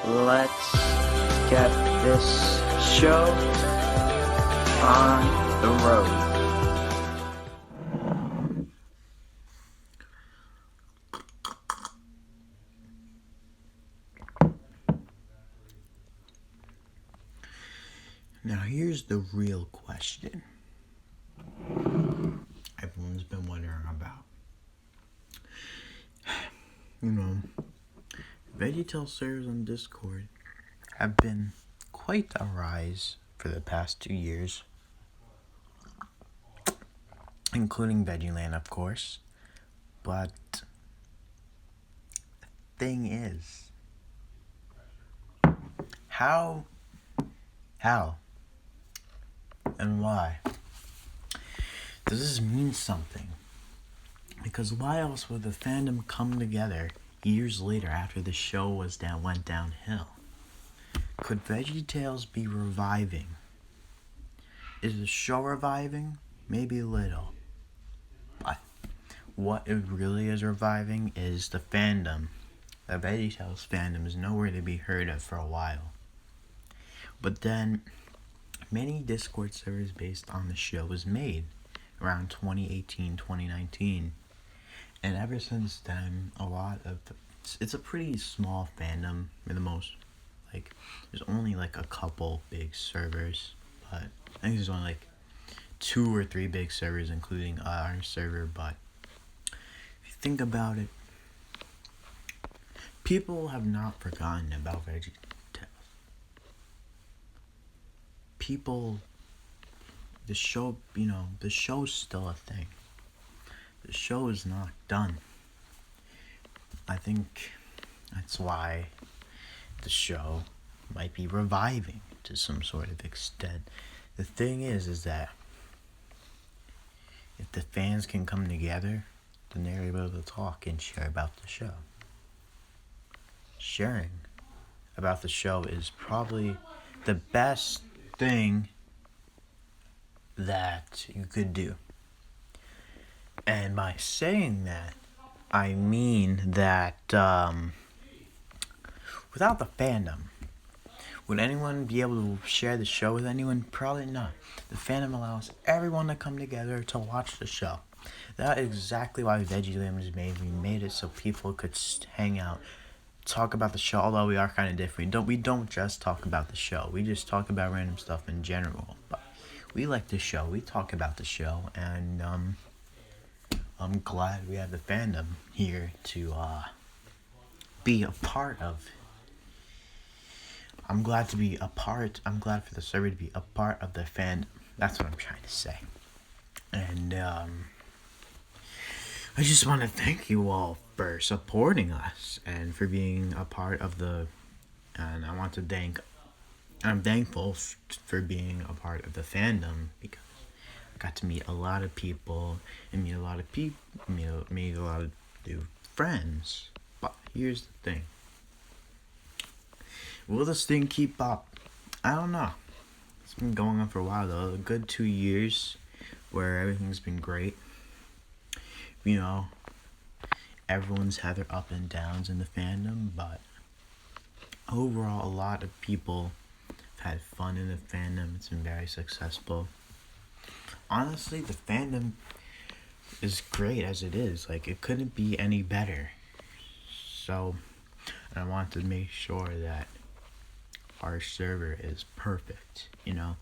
let's get this show on the road. Now here's the real question everyone's been wondering about. Veggietales servers on Discord have been quite a rise for the past 2 years, including VeggieLand, of course. But the thing is, how, and why does this mean something? Because why else would the fandom come together years later after the show went downhill? Could VeggieTales be reviving? Is the show reviving? Maybe a little. But what it really is reviving is the fandom. The VeggieTales fandom is nowhere to be heard of for a while. But then, many Discord servers based on the show was made around 2018, 2019. And ever since then, it's a pretty small fandom for the most. There's only a couple big servers, but I think there's only 2 or 3 big servers, including our server. But if you think about it, people have not forgotten about VeggieTales. The show's still a thing. The show is not done. I think that's why the show might be reviving to some sort of extent. The thing is that if the fans can come together, then they're able to talk and share about the show. Sharing about the show is probably the best thing that you could do. And by saying that, I mean that without the fandom, would anyone be able to share the show with anyone? Probably not. The fandom allows everyone to come together to watch the show. That is exactly why VeggieLand was made. We made it so people could hang out, talk about the show, although we are kind of different. We don't just talk about the show. We just talk about random stuff in general. But we like the show. We talk about the show, and I'm glad we have the fandom here to be a part of. I'm glad for the server to be a part of the fandom. That's what I'm trying to say. And I just want to thank you all for supporting us and for being a part of and I'm thankful for being a part of the fandom, because I got to meet a lot of people and meet a lot of new friends. But here's the thing. Will this thing keep up? I don't know. It's been going on for a while though. A good 2 years where everything's been great. Everyone's had their up and downs in the fandom, but overall a lot of people have had fun in the fandom. It's been very successful. Honestly, the fandom is great as it is. It couldn't be any better. So, I want to make sure that our server is perfect, I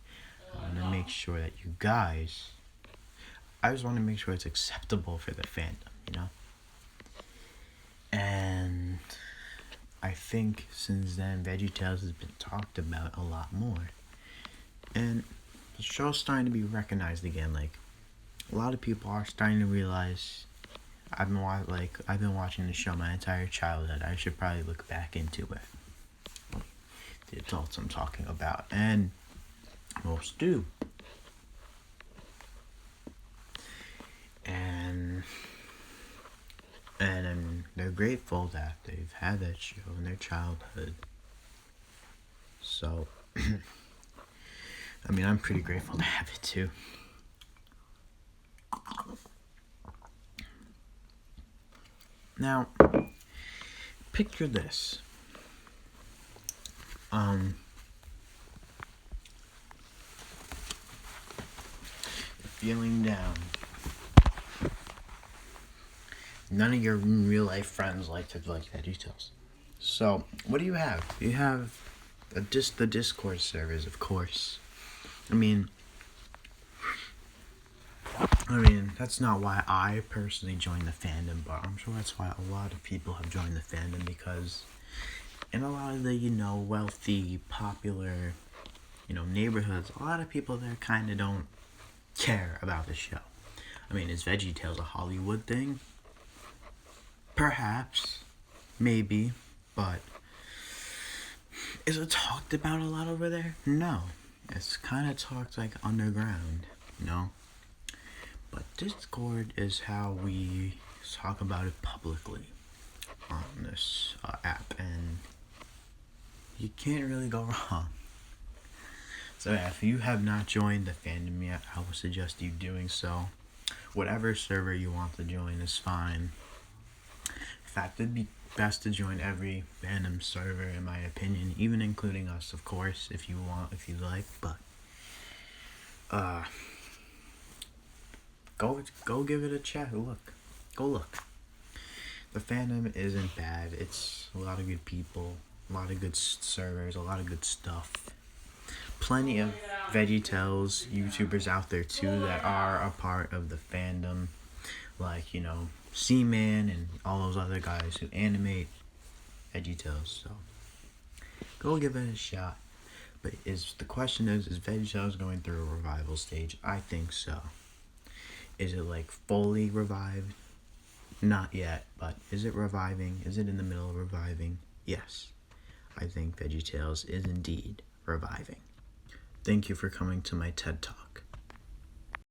want to make sure that you guys, I just want to make sure it's acceptable for the fandom, And I think since then, VeggieTales has been talked about a lot more. And the show's starting to be recognized again. A lot of people are starting to realize I've been watching the show my entire childhood. I should probably look back into it. The adults I'm talking about, and most do. And they're grateful that they've had that show in their childhood. So, I'm pretty grateful to have it too. Now, picture this. feeling down. None of your real life friends like to like Veggietales. So, what do you have? You have the Discord servers, of course. I mean, that's not why I personally joined the fandom, but I'm sure that's why a lot of people have joined the fandom, because in a lot of the, wealthy, popular, neighborhoods, a lot of people there kind of don't care about the show. I mean, is VeggieTales a Hollywood thing? Perhaps. Maybe. But is it talked about a lot over there? No. It's kind of talked like underground, But Discord is how we talk about it publicly on this app, and you can't really go wrong. So yeah, if you have not joined the fandom yet, I would suggest you doing so. Whatever server you want to join is fine. In fact, it'd be best to join every fandom server, in my opinion, even including us, of course, if you like. But go give it a check. Go look. The fandom isn't bad. It's a lot of good people, a lot of good servers, a lot of good stuff. Plenty of VeggieTales YouTubers out there too that are a part of the fandom, like C-Man and all those other guys who animate VeggieTales. So go give it a shot. But the question is VeggieTales going through a revival stage? I think so. Is it like fully revived? Not yet, but is it reviving? Is it in the middle of reviving? Yes. I think VeggieTales is indeed reviving. Thank you for coming to my TED Talk.